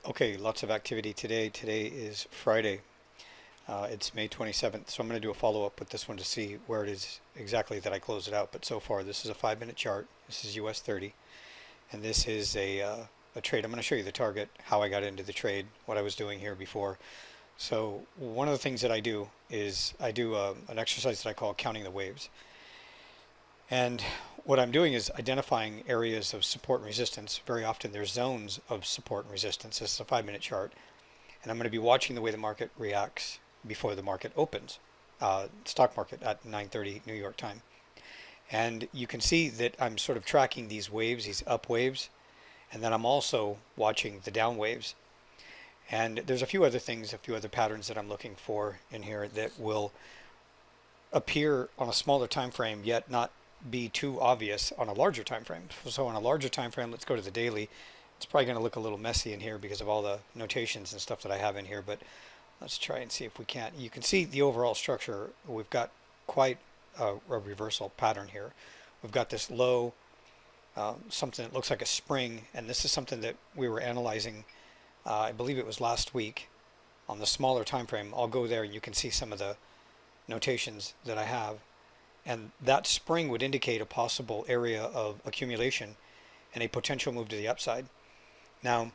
Okay, lots of activity today. Today is Friday. It's May 27th, so I'm going to do a follow-up with this one to see where it is exactly that I close it out. But so far, this is a 5-minute chart. This is US 30, and this is a trade. I'm going to show you the target, how I got into the trade, what I was doing here before. So one of the things that I do is I do an exercise that I call counting the waves. And what I'm doing is identifying areas of support and resistance. Very often there's zones of support and resistance. This is a 5-minute chart. And I'm going to be watching the way the market reacts before the market opens, stock market at 9:30 New York time. And you can see that I'm sort of tracking these waves, these up waves, and then I'm also watching the down waves. And there's a few other things, a few other patterns that I'm looking for in here that will appear on a smaller time frame, yet not be too obvious on a larger time frame. So on a larger time frame, let's go to the daily. It's probably going to look a little messy in here because of all the notations and stuff that I have in here, but let's try and see if we can't. You can see the overall structure. We've got quite a reversal pattern here. We've got this low, something that looks like a spring, and this is something that we were analyzing, I believe it was last week on the smaller time frame. I'll go there and you can see some of the notations that I have. And that spring would indicate a possible area of accumulation and a potential move to the upside. Now,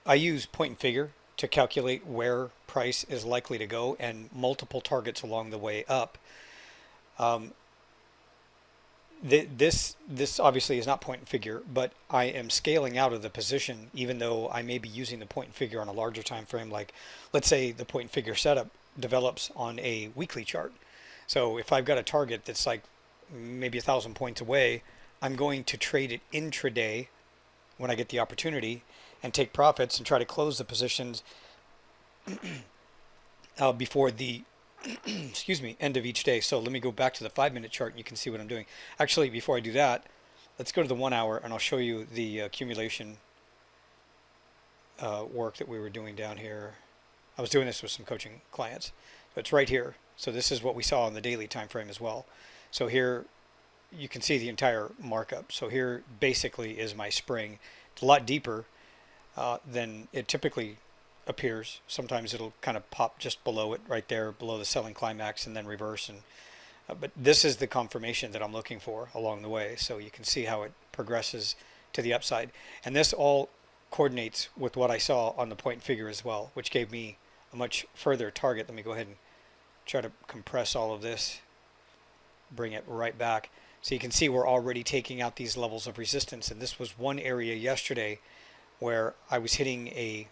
I use point and figure to calculate where price is likely to go and multiple targets along the way up. This obviously is not point and figure, but I am scaling out of the position even though I may be using the point and figure on a larger time frame. Like, let's say the point and figure setup develops on a weekly chart. So if I've got a target that's like maybe 1,000 points away, I'm going to trade it intraday when I get the opportunity and take profits and try to close the positions before the excuse me, end of each day. So let me go back to the 5-minute chart and you can see what I'm doing. Actually, before I do that, let's go to the 1 hour and I'll show you the accumulation work that we were doing down here. I was doing this with some coaching clients. So it's right here. So this is what we saw on the daily time frame as well. So here you can see the entire markup. So here basically is my spring. It's a lot deeper than it typically appears. Sometimes it'll kind of pop just below it, right there, below the selling climax, and then reverse. And but this is the confirmation that I'm looking for along the way. So you can see how it progresses to the upside. And this all coordinates with what I saw on the point and figure as well, which gave me a much further target. Let me go ahead and try to compress all of this, bring it right back. So you can see we're already taking out these levels of resistance, and this was one area yesterday where I was hitting a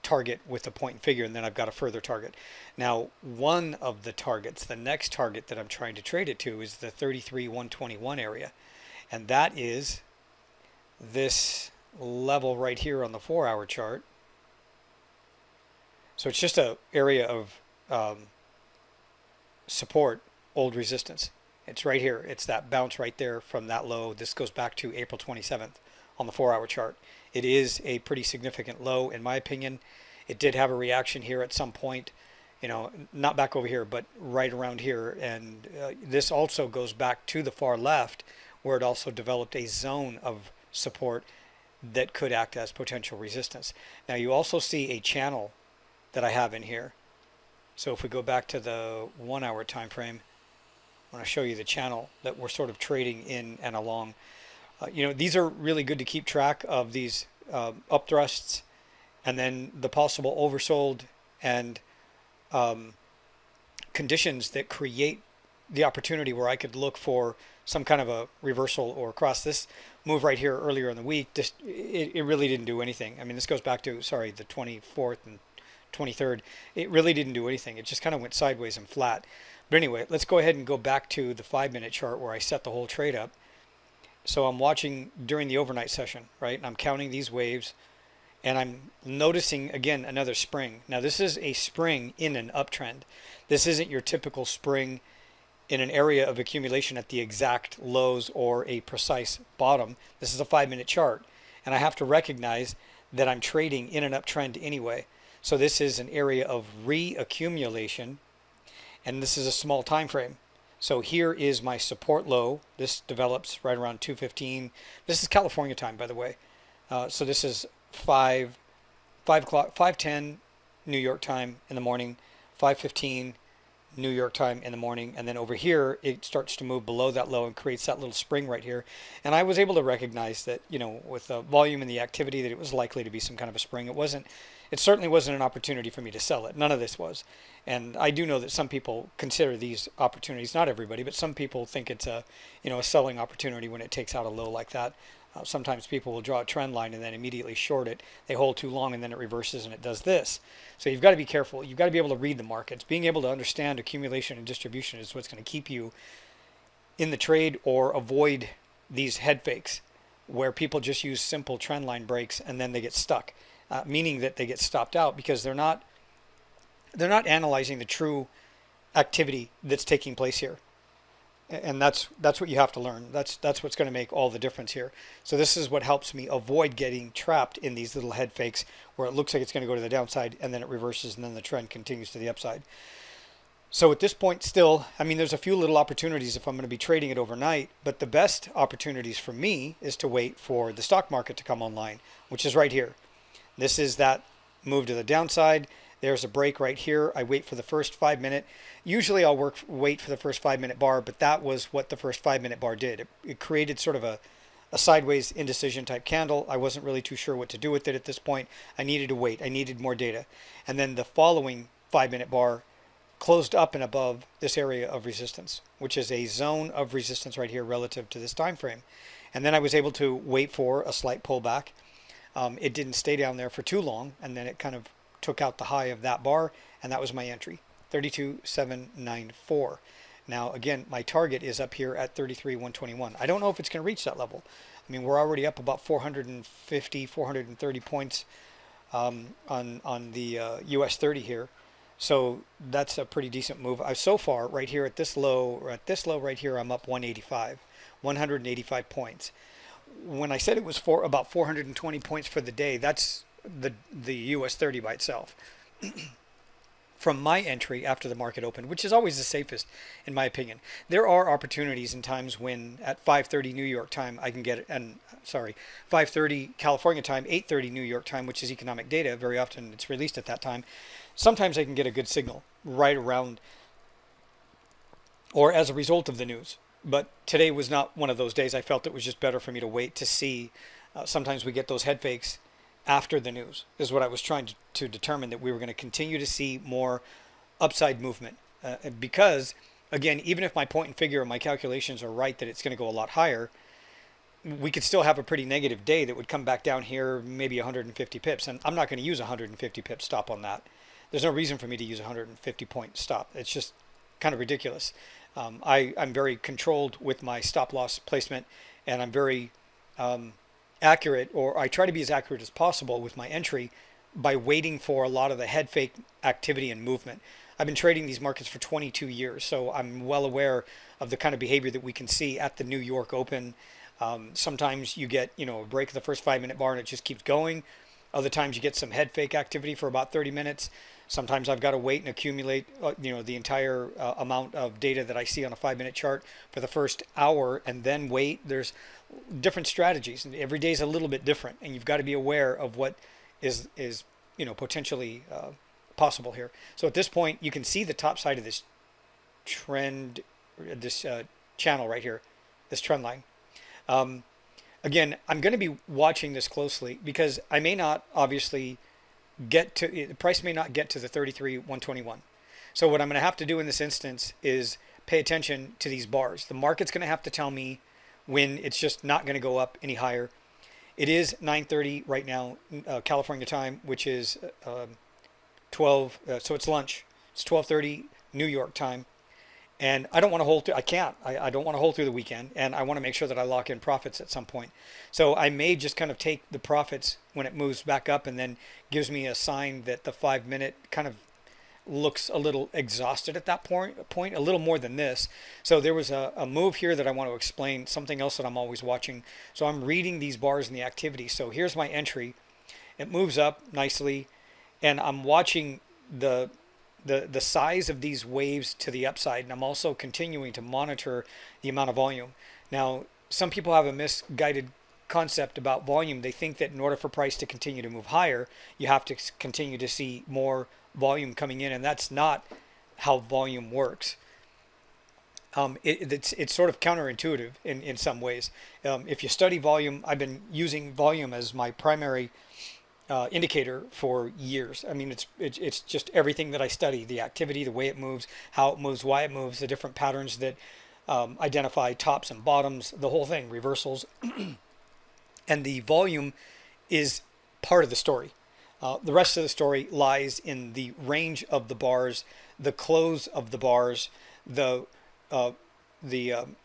target with a point and figure, and then I've got a further target. Now, one of the targets, the next target that I'm trying to trade it to, is the 33,121 area, and that is this level right here on the 4-hour chart. So it's just an area of support, old resistance. It's right here. It's that bounce right there from that low. This goes back to April 27th on the 4-hour chart. It is a pretty significant low in my opinion. It did have a reaction here at some point, you know, not back over here, but right around here. And this also goes back to the far left where it also developed a zone of support that could act as potential resistance. Now you also see a channel that I have in here. So if we go back to the 1-hour time frame, I want to show you the channel that we're sort of trading in and along. You know, these are really good to keep track of, these up thrusts and then the possible oversold and conditions that create the opportunity where I could look for some kind of a reversal or cross. This move right here earlier in the week, it really didn't do anything. I mean, this goes back to, sorry, the 24th and 23rd. It really didn't do anything. It just kind of went sideways and flat. But anyway, let's go ahead and go back to the 5-minute chart where I set the whole trade up. So I'm watching during the overnight session, right? And I'm counting these waves and I'm noticing again another spring. Now this is a spring in an uptrend. This isn't your typical spring in an area of accumulation at the exact lows or a precise bottom. This is a 5-minute chart and I have to recognize that I'm trading in an uptrend anyway. So this is an area of reaccumulation and this is a small time frame. So here is my support low. This develops right around 2:15. This is California time, by the way. So this is 5 5 o'clock, 5:10 New York time in the morning, 5:15 New York time in the morning, and then over here it starts to move below that low and creates that little spring right here. And I was able to recognize that, with the volume and the activity, that it was likely to be some kind of a spring. It certainly wasn't an opportunity for me to sell it. None of this was. And I do know that some people consider these opportunities, not everybody, but some people think it's a selling opportunity when it takes out a low like that. Sometimes people will draw a trend line and then immediately short it. They hold too long and then it reverses and it does this. So you've got to be careful. You've got to be able to read the markets. Being able to understand accumulation and distribution is what's going to keep you in the trade or avoid these head fakes where people just use simple trend line breaks and then they get stuck, meaning that they get stopped out because they're not analyzing the true activity that's taking place here. And that's what you have to learn. That's what's going to make all the difference here. So this is what helps me avoid getting trapped in these little head fakes where it looks like it's going to go to the downside and then it reverses and then the trend continues to the upside. So at this point still, I mean, there's a few little opportunities if I'm going to be trading it overnight, but the best opportunities for me is to wait for the stock market to come online, which is right here. This is that move to the downside. There's a break right here. I wait for the first 5-minute. Usually I'll wait for the first 5-minute bar, but that was what the first 5-minute bar did. It created sort of a sideways indecision type candle. I wasn't really too sure what to do with it at this point. I needed to wait. I needed more data. And then the following 5-minute bar closed up and above this area of resistance, which is a zone of resistance right here relative to this time frame. And then I was able to wait for a slight pullback. It didn't stay down there for too long, and then it kind of took out the high of that bar, and that was my entry, 32,794. Now again, my target is up here at 33,121. I don't know if it's going to reach that level. I mean, we're already up about 450, 430 points on the US 30 here. So that's a pretty decent move. So far, right here at this low right here, I'm up 185 points. When I said it was for about 420 points for the day, that's the US 30 by itself. From my entry after the market opened, which is always the safest in my opinion. There are opportunities in times when at 5:30 New York time I can get it, and 5:30 California time, 8:30 New York time, which is economic data. Very often it's released at that time. Sometimes I can get a good signal right around or as a result of the news. But today was not one of those days. I felt it was just better for me to wait to see. Sometimes we get those head fakes after the news, is what I was trying to determine, that we were going to continue to see more upside movement. Because, again, even if my point and figure and my calculations are right that it's going to go a lot higher, we could still have a pretty negative day that would come back down here, maybe 150 pips. And I'm not going to use a 150 pip stop on that. There's no reason for me to use a 150 point stop. It's just kind of ridiculous. I'm very controlled with my stop loss placement, and I'm very accurate, or I try to be as accurate as possible with my entry by waiting for a lot of the head fake activity and movement. I've been trading these markets for 22 years, so I'm well aware of the kind of behavior that we can see at the New York Open. Sometimes you get, a break of the first 5-minute bar and it just keeps going. Other times you get some head fake activity for about 30 minutes. Sometimes I've got to wait and accumulate, the entire amount of data that I see on a 5-minute chart for the first hour and then wait. There's different strategies, and every day is a little bit different, and you've got to be aware of what is potentially possible here. So at this point, you can see the top side of this trend, this channel right here, this trend line. Again, I'm going to be watching this closely because I may not obviously the price may not get to the 33,121. So what I'm going to have to do in this instance is pay attention to these bars. The market's going to have to tell me when it's just not going to go up any higher. It is 9:30 right now, California time, which is 12. So it's lunch. It's 12:30 New York time, and I don't want to hold through. I can't. I don't want to hold through the weekend, and I want to make sure that I lock in profits at some point. So I may just kind of take the profits when it moves back up, and then gives me a sign that the 5-minute kind of looks a little exhausted at that point, a little more than this. So there was a move here that I want to explain, something else that I'm always watching. So I'm reading these bars and the activity. So here's my entry. It moves up nicely, and I'm watching the size of these waves to the upside, and I'm also continuing to monitor the amount of volume. Now, some people have a misguided concept about volume. They think that in order for price to continue to move higher, you have to continue to see more volume coming in, and that's not how volume works. It's sort of counterintuitive in some ways. If you study volume, I've been using volume as my primary indicator for years. I mean, it's just everything that I study: the activity, the way it moves, how it moves, why it moves, the different patterns that identify tops and bottoms, the whole thing, reversals, and the volume is part of the story. The rest of the story lies in the range of the bars, the close of the bars, the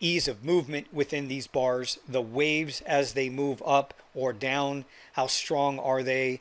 ease of movement within these bars, the waves as they move up or down, how strong are they?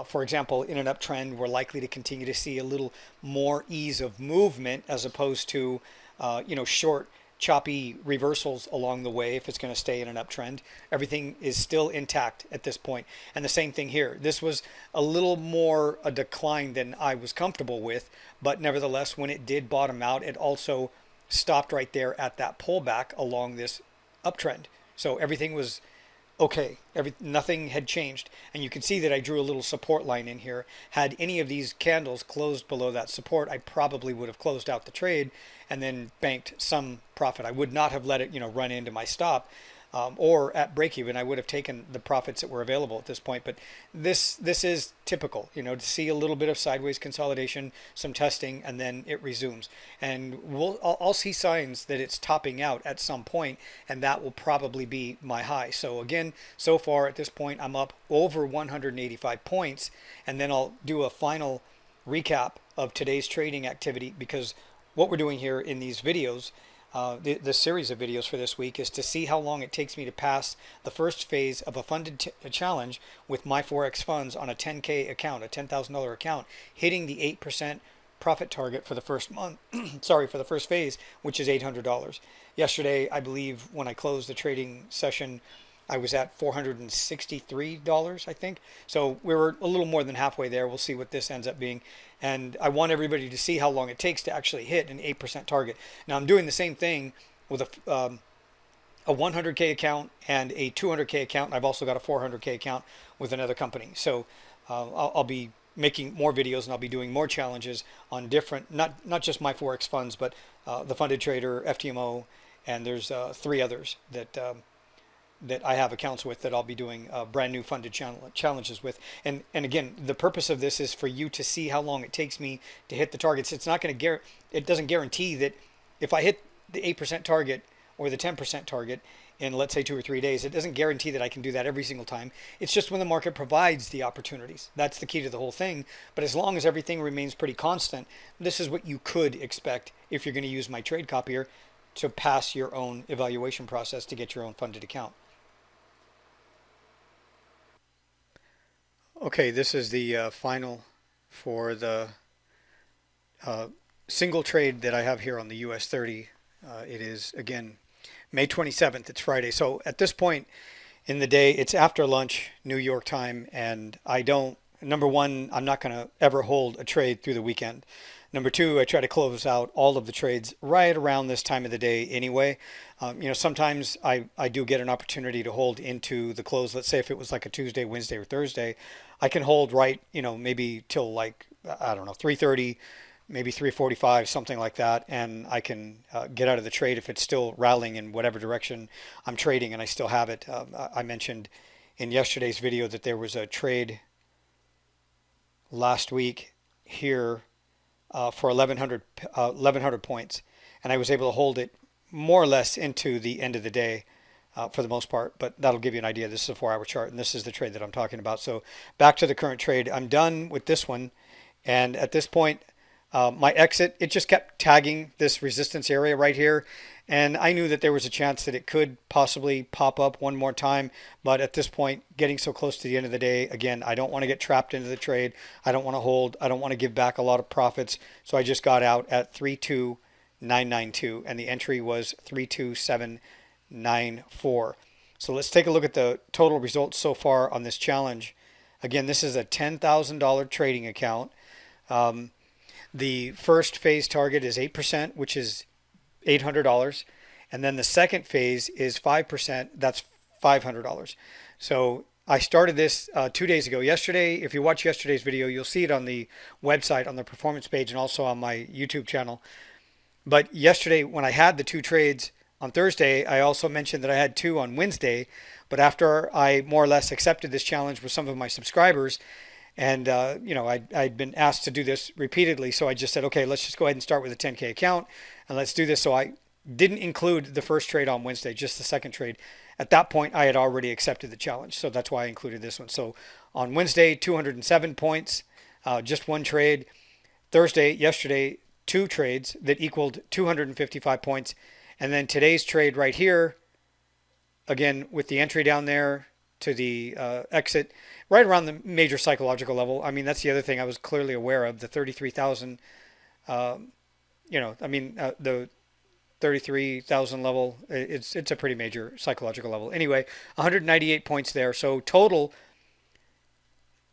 For example, in an uptrend, we're likely to continue to see a little more ease of movement as opposed to, short, choppy reversals along the way. If it's going to stay in an uptrend, everything is still intact at this point. And the same thing here. This was a little more a decline than I was comfortable with, but nevertheless, when it did bottom out, it also stopped right there at that pullback along this uptrend. So everything was okay. Nothing had changed. And you can see that I drew a little support line in here. Had any of these candles closed below that support, I probably would have closed out the trade and then banked some profit. I would not have let it, run into my stop. Or at break even, I would have taken the profits that were available at this point. But this is typical, to see a little bit of sideways consolidation, some testing, and then it resumes. And I'll see signs that it's topping out at some point, and that will probably be my high. So again, so far at this point, I'm up over 185 points, and then I'll do a final recap of today's trading activity, because what we're doing here in these videos, the series of videos for this week, is to see how long it takes me to pass the first phase of a funded challenge with My Forex Funds on a 10K account, a $10,000 account, hitting the 8% profit target for the first month, sorry, for the first phase, which is $800. Yesterday, I believe when I closed the trading session, I was at $463, I think. So we were a little more than halfway there. We'll see what this ends up being. And I want everybody to see how long it takes to actually hit an 8% target. Now I'm doing the same thing with a 100K account and a 200K account. And I've also got a 400K account with another company. So I'll be making more videos, and I'll be doing more challenges on different, not just My Forex Funds, but the Funded Trader, FTMO, and there's 3 others that I have accounts with that I'll be doing brand new funded challenges with. And again, the purpose of this is for you to see how long it takes me to hit the targets. It's not going to it doesn't guarantee that if I hit the 8% target or the 10% target in, let's say, 2 or 3 days, it doesn't guarantee that I can do that every single time. It's just when the market provides the opportunities. That's the key to the whole thing. But as long as everything remains pretty constant, this is what you could expect if you're going to use my trade copier to pass your own evaluation process to get your own funded account. Okay, this is the final for the single trade that I have here on the US 30. It is, again, May 27th. It's Friday. So at this point in the day, it's after lunch, New York time, and number one, I'm not going to ever hold a trade through the weekend. Number two, I try to close out all of the trades right around this time of the day anyway. Sometimes I do get an opportunity to hold into the close. Let's say if it was like a Tuesday, Wednesday, or Thursday, I can hold right, maybe till like, I don't know, 3:30, maybe 3:45, something like that. And I can get out of the trade if it's still rallying in whatever direction I'm trading and I still have it. I mentioned in yesterday's video that there was a trade last week here for 1,100 points, and I was able to hold it more or less into the end of the day for the most part, but that'll give you an idea. This is a 4-hour chart, and this is the trade that I'm talking about. So back to the current trade. I'm done with this one, and at this point, my exit, it just kept tagging this resistance area right here, and I knew that there was a chance that it could possibly pop up one more time, but at this point, getting so close to the end of the day, again, I don't want to get trapped into the trade. I don't want to hold. I don't want to give back a lot of profits, so I just got out at 32992, and the entry was 32794. So let's take a look at the total results so far on this challenge. Again, this is a $10,000 trading account. The first phase target is 8%, which is $800. And then the second phase is 5%. That's $500. So I started this 2 days ago. Yesterday, if you watch yesterday's video, you'll see it on the website, on the performance page, and also on my YouTube channel. But yesterday, when I had the two trades on Thursday, I also mentioned that I had two on Wednesday. But after I more or less accepted this challenge with some of my subscribers, and I'd been asked to do this repeatedly, so I just said, okay, let's just go ahead and start with a 10K account, and let's do this. So I didn't include the first trade on Wednesday, just the second trade. At that point, I had already accepted the challenge, so that's why I included this one. So on Wednesday, 207 points, just one trade. Thursday, yesterday, two trades that equaled 255 points. And then today's trade right here, again, with the entry down there to the exit, right around the major psychological level. I mean, that's the other thing I was clearly aware of, the 33,000, the 33,000 level, it's a pretty major psychological level. Anyway, 198 points there. So total,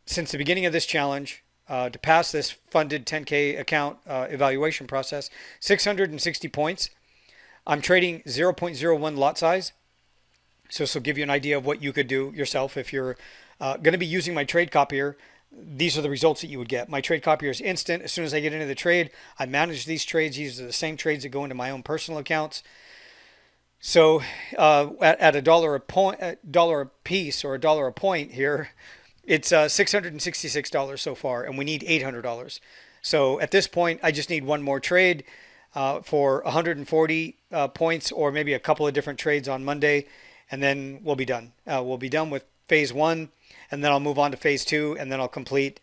since the beginning of this challenge, to pass this funded 10K account evaluation process, 660 points. I'm trading 0.01 lot size. So this will give you an idea of what you could do yourself if you're going to be using my trade copier. These are the results that you would get. My trade copier is instant. As soon as I get into the trade, I manage these trades. These are the same trades that go into my own personal accounts. So at $1 a piece or $1 a point here, it's $666 so far, and we need $800. So at this point, I just need one more trade for 140 points, or maybe a couple of different trades on Monday, and then we'll be done. We'll be done with phase one, and then I'll move on to phase two, and then I'll complete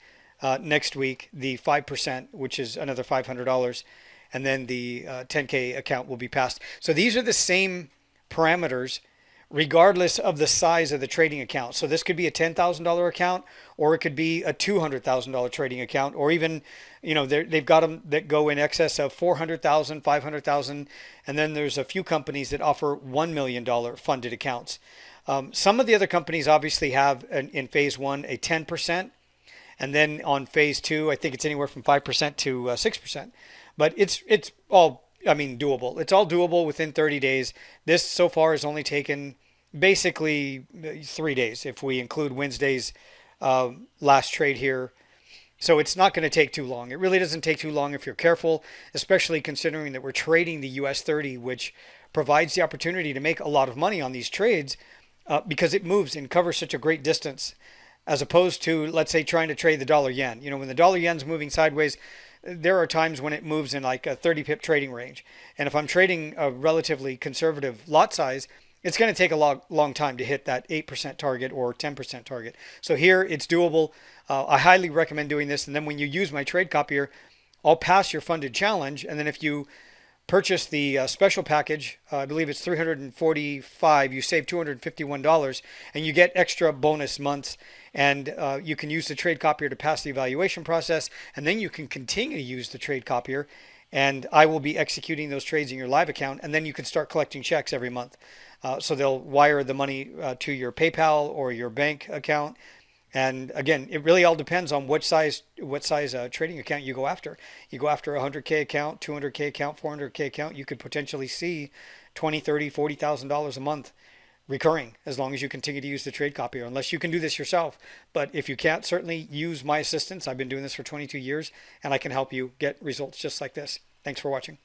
next week the 5%, which is another $500, and then the 10K account will be passed. So these are the same parameters regardless of the size of the trading account. So this could be a $10,000 account, or it could be a $200,000 trading account, or even, they've got them that go in excess of 400,000, 500,000, and then there's a few companies that offer $1 million funded accounts. Some of the other companies obviously have in phase one a 10%, and then on phase two, I think it's anywhere from 5% to 6%. But it's all, doable. It's all doable within 30 days. This so far has only taken basically 3 days if we include Wednesday's last trade here. So it's not going to take too long. It really doesn't take too long if you're careful, especially considering that we're trading the US 30, which provides the opportunity to make a lot of money on these trades because it moves and covers such a great distance, as opposed to, let's say, trying to trade the dollar yen. When the dollar yen's moving sideways, there are times when it moves in like a 30 pip trading range. And if I'm trading a relatively conservative lot size, it's going to take a long time to hit that 8% target or 10% target. So here it's doable. I highly recommend doing this. And then when you use my trade copier, I'll pass your funded challenge. And then if you purchase the special package, I believe it's $345, you save $251, and you get extra bonus months. And you can use the trade copier to pass the evaluation process, and then you can continue to use the trade copier, and I will be executing those trades in your live account, and then you can start collecting checks every month. So they'll wire the money to your PayPal or your bank account. And again, it really all depends on what size trading account you go after. You go after a 100K account, 200K account, 400K account, you could potentially see $20,000, $30,000, $40,000 a month recurring, as long as you continue to use the trade copier, unless you can do this yourself. But if you can't, certainly use my assistance. I've been doing this for 22 years, and I can help you get results just like this. Thanks for watching.